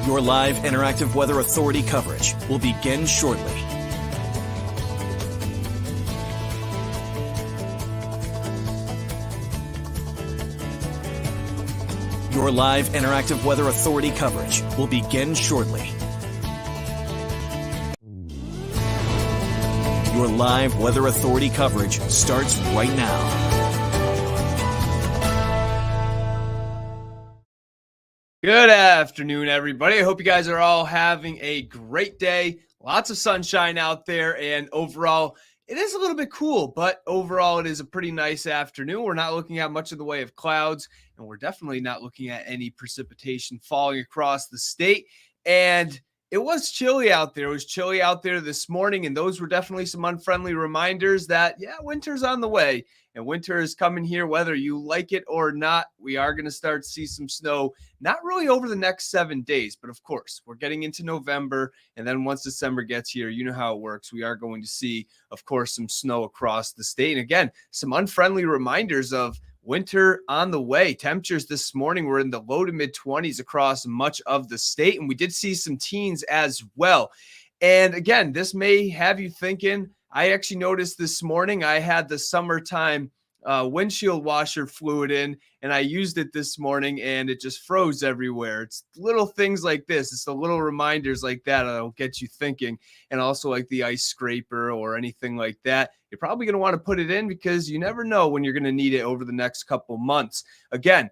Your live interactive Weather Authority coverage will begin shortly. Your live interactive Weather Authority coverage will begin shortly. Your live Weather Authority coverage starts right now. Good afternoon, everybody. I hope you guys are all having a great day. Lots of sunshine out there, and overall, it is a little bit cool, but overall, it is a pretty nice afternoon. We're not looking at much of the way of clouds, and we're definitely not looking at any precipitation falling across the state. And it was chilly out there. It was chilly out there this morning, and those were definitely some unfriendly reminders that, yeah, winter's on the way. And winter is coming here, whether you like it or not. We are going to start to see some snow, not really over the next 7 days, but of course, we're getting into November. And then once December gets here, you know how it works. We are going to see, of course, some snow across the state. And again, some unfriendly reminders of winter on the way. Temperatures this morning were in the low to mid 20s across much of the state. And we did see some teens as well. And again, this may have you thinking, I actually noticed this morning I had the summertime windshield washer fluid in, and I used it this morning, and it just froze everywhere. It's little things like this. It's the little reminders like that that'll get you thinking, and also like the ice scraper or anything like that. You're probably going to want to put it in because you never know when you're going to need it over the next couple months. Again,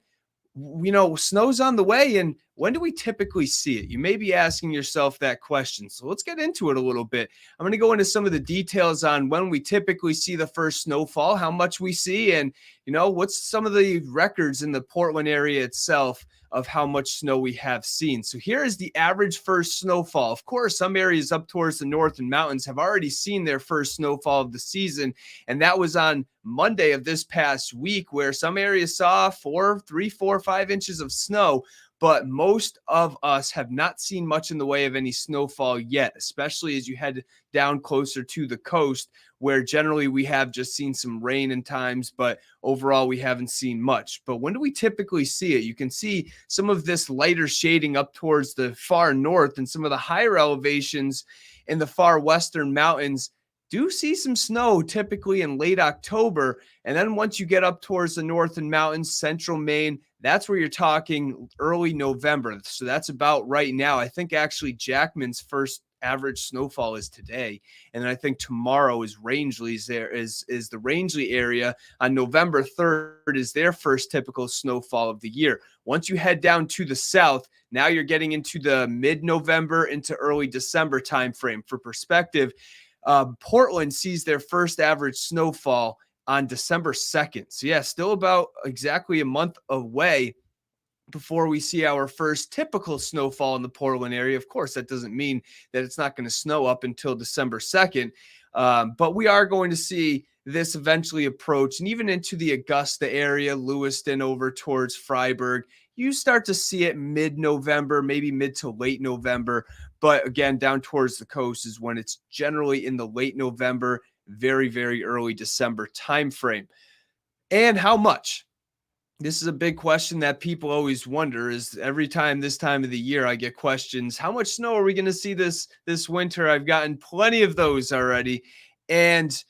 snow's on the way, and when do we typically see it? You may be asking yourself that question. So let's get into it a little bit. I'm going to go into some of the details on when we typically see the first snowfall, how much we see, and, what's some of the records in the Portland area itself of how much snow we have seen. So here is the average first snowfall. Of course, some areas up towards the north and mountains have already seen their first snowfall of the season, and that was on Monday of this past week, where some areas saw 3, 4, 5 inches of snow. But most of us have not seen much in the way of any snowfall yet, especially as you head down closer to the coast, where generally we have just seen some rain in times, but overall we haven't seen much. But when do we typically see it? You can see some of this lighter shading up towards the far north, and some of the higher elevations in the far western mountains do see some snow typically in late October. And then once you get up towards the northern mountains, central Maine, that's where you're talking early November. So that's about right now. I think actually Jackman's first average snowfall is today. And then I think tomorrow is Rangeley's is the Rangeley area on November 3rd is their first typical snowfall of the year. Once you head down to the south, now you're getting into the mid-November into early December timeframe. For perspective, Portland sees their first average snowfall on December 2nd. So yeah, still about exactly a month away before we see our first typical snowfall in the Portland area. Of course, that doesn't mean that it's not going to snow up until December 2nd, but we are going to see this eventually approach, and even into the Augusta area, Lewiston over towards Freiburg, you start to see it mid-November, maybe mid to late November. But again, down towards the coast is when it's generally in the late November, very, very early December timeframe. And how much? This is a big question that people always wonder. Is every time this time of the year I get questions, how much snow are we going to see this winter? I've gotten plenty of those already. And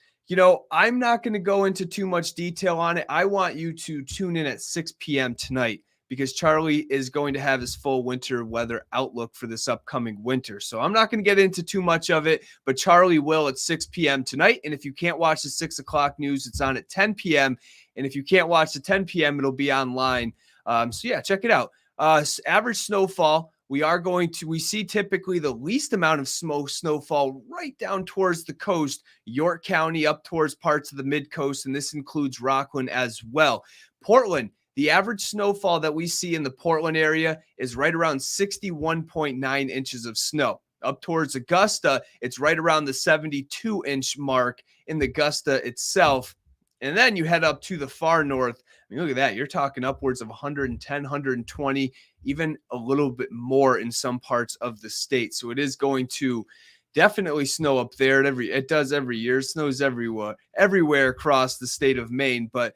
I'm not going to go into too much detail on it. I want you to tune in at 6 p.m. tonight, because Charlie is going to have his full winter weather outlook for this upcoming winter. So I'm not going to get into too much of it, but Charlie will at 6 p.m. tonight. And if you can't watch the 6 o'clock news, it's on at 10 p.m. And if you can't watch the 10 p.m., it'll be online. So yeah, check it out. Average snowfall. We see typically the least amount of snowfall right down towards the coast, York County, up towards parts of the mid-coast, and this includes Rockland as well. Portland, the average snowfall that we see in the Portland area is right around 61.9 inches of snow. Up towards Augusta, it's right around the 72-inch mark in the Augusta itself. And then you head up to the far north. I mean, look at that. You're talking upwards of 110, 120, even a little bit more in some parts of the state. So it is going to definitely snow up there. It does every year. It snows everywhere across the state of Maine. But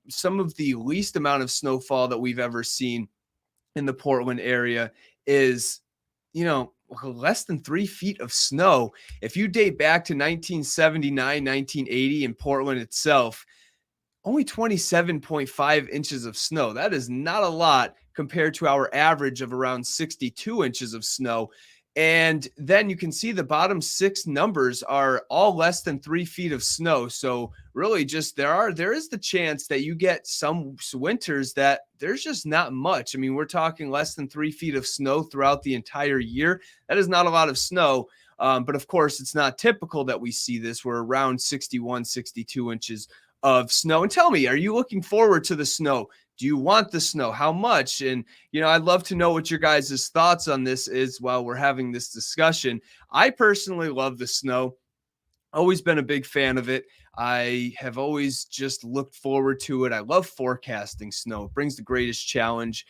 some of the least amount of snowfall that we've ever seen in the Portland area is less than 3 feet of snow. If you date back to 1979, 1980 in Portland itself, only 27.5 inches of snow. That is not a lot compared to our average of around 62 inches of snow. And then you can see the bottom 6 numbers are all less than 3 feet of snow. So really just there is the chance that you get some winters that there's just not much. I mean, we're talking less than 3 feet of snow throughout the entire year. That is not a lot of snow. But of course, it's not typical that we see this. We're around 61, 62 inches of snow. And tell me, are you looking forward to the snow? Do you want the snow? How much? And, I'd love to know what your guys' thoughts on this is while we're having this discussion. I personally love the snow. Always been a big fan of it. I have always just looked forward to it. I love forecasting snow. It brings the greatest challenge,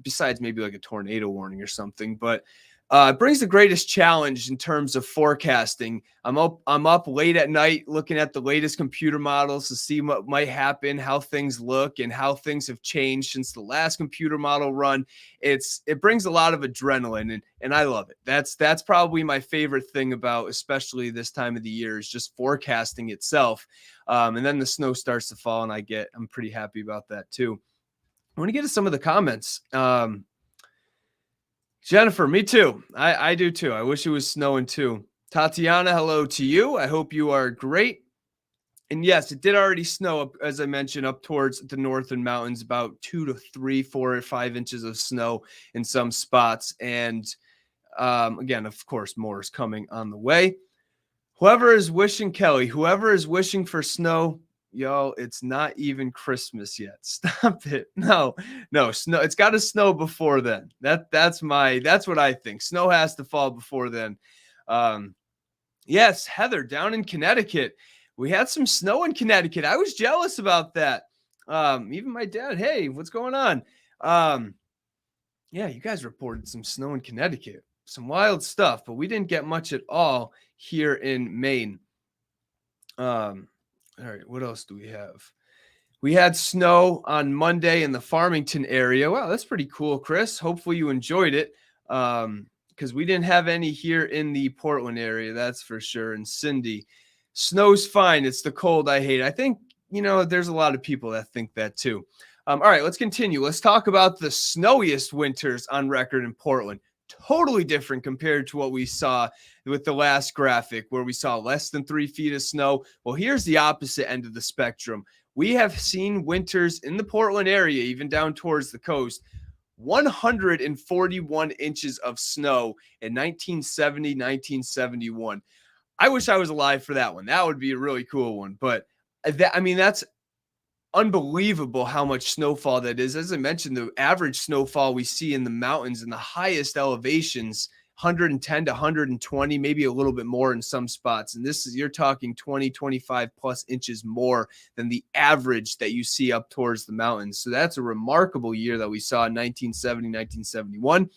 besides maybe like a tornado warning or something. But it brings the greatest challenge in terms of forecasting. I'm up late at night looking at the latest computer models to see what might happen, how things look, and how things have changed since the last computer model run. It brings a lot of adrenaline, and I love it. That's probably my favorite thing about, especially this time of the year, is just forecasting itself. And then the snow starts to fall, and I'm pretty happy about that too. I want to get to some of the comments. Jennifer, me too. I do too. I wish it was snowing too. Tatiana, hello to you. I hope you are great. And yes, it did already snow up, as I mentioned, up towards the northern mountains, about 2 to 3, 4 or 5 inches of snow in some spots. And again, of course, more is coming on the way. Whoever is wishing for snow, y'all, it's not even Christmas yet. Stop it. No, snow. It's got to snow before then. That's what I think. Snow has to fall before then. Yes, Heather, down in Connecticut, we had some snow in Connecticut. I was jealous about that. Even my dad, hey, what's going on? Yeah, you guys reported some snow in Connecticut. Some wild stuff, but we didn't get much at all here in Maine. All right, what else do we have? We had snow on Monday in the Farmington area. Wow, that's pretty cool, Chris. Hopefully you enjoyed it, because we didn't have any here in the Portland area, that's for sure. And Cindy, snow's fine. It's the cold I hate. I think, there's a lot of people that think that too. All right, let's continue. Let's talk about the snowiest winters on record in Portland. Totally different compared to what we saw with the last graphic where we saw less than 3 feet of snow. Well, here's the opposite end of the spectrum. We have seen winters in the Portland area, even down towards the coast, 141 inches of snow in 1970, 1971. I wish I was alive for that one. That would be a really cool one. But that's unbelievable how much snowfall that is. As I mentioned, the average snowfall we see in the mountains in the highest elevations, 110 to 120, maybe a little bit more in some spots. And you're talking 20, 25 plus inches more than the average that you see up towards the mountains. So that's a remarkable year that we saw in 1970, 1971.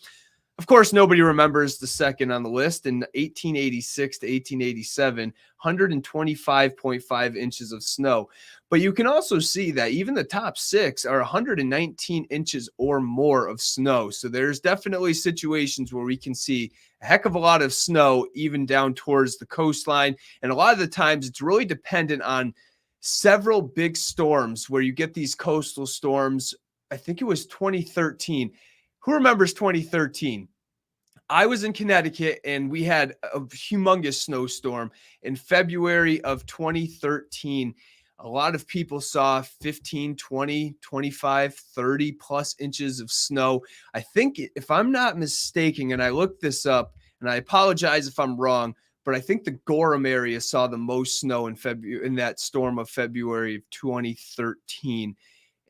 Of course, nobody remembers the second on the list. In 1886 to 1887, 125.5 inches of snow. But you can also see that even the top 6 are 119 inches or more of snow. So there's definitely situations where we can see a heck of a lot of snow, even down towards the coastline. And a lot of the times it's really dependent on several big storms where you get these coastal storms. I think it was 2013. Who remembers 2013? I was in Connecticut and we had a humongous snowstorm in February of 2013. A lot of people saw 15, 20, 25, 30 plus inches of snow. I think, if I'm not mistaken, and I looked this up, and I apologize if I'm wrong, but I think the Gorham area saw the most snow in that storm of February of 2013.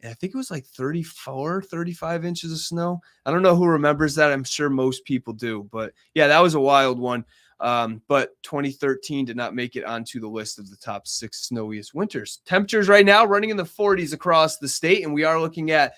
And I think it was like 34, 35 inches of snow. I don't know who remembers that. I'm sure most people do. But yeah, that was a wild one. But 2013 did not make it onto the list of the top 6 snowiest winters. Temperatures right now running in the 40s across the state. And we are looking at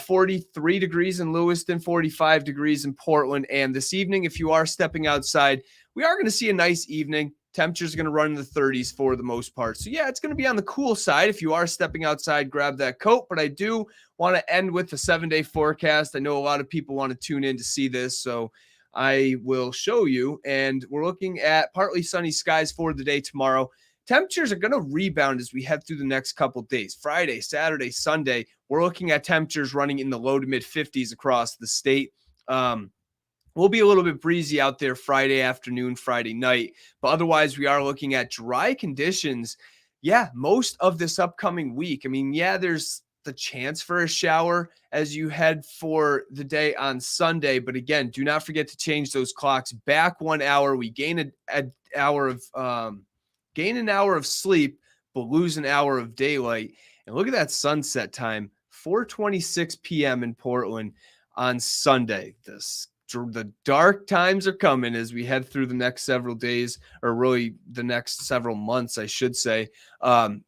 43 degrees in Lewiston, 45 degrees in Portland. And this evening, if you are stepping outside, we are going to see a nice evening. Temperatures are going to run in the 30s for the most part. So yeah, it's going to be on the cool side. If you are stepping outside, grab that coat. But I do want to end with the 7-day forecast. I know a lot of people want to tune in to see this. So I will show you. And we're looking at partly sunny skies for the day tomorrow. Temperatures are going to rebound as we head through the next couple days. Friday, Saturday, Sunday, we're looking at temperatures running in the low to mid 50s across the state. We'll be a little bit breezy out there Friday afternoon, Friday night, but otherwise we are looking at dry conditions. Yeah, most of this upcoming week. I mean, yeah, there's the chance for a shower as you head for the day on Sunday, but again, do not forget to change those clocks back 1 hour. We gain an hour of sleep, but lose an hour of daylight. And look at that sunset time, 4:26 p.m. in Portland on Sunday. The dark times are coming as we head through the next several days, or really the next several months, I should say.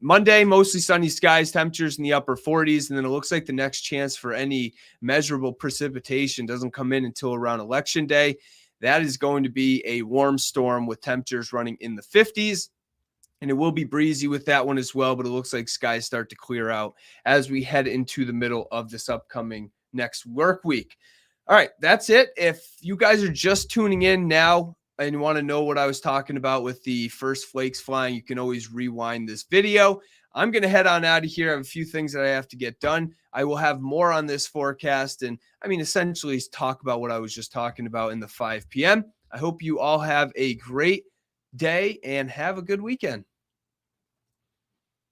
Monday, mostly sunny skies, temperatures in the upper 40s. And then it looks like the next chance for any measurable precipitation doesn't come in until around Election Day. That is going to be a warm storm with temperatures running in the 50s. And it will be breezy with that one as well, but it looks like skies start to clear out as we head into the middle of this upcoming next work week. All right, that's it. If you guys are just tuning in now and want to know what I was talking about with the first flakes flying, you can always rewind this video. I'm going to head on out of here. I have a few things that I have to get done. I will have more on this forecast and, essentially talk about what I was just talking about in the 5 p.m. I hope you all have a great day and have a good weekend.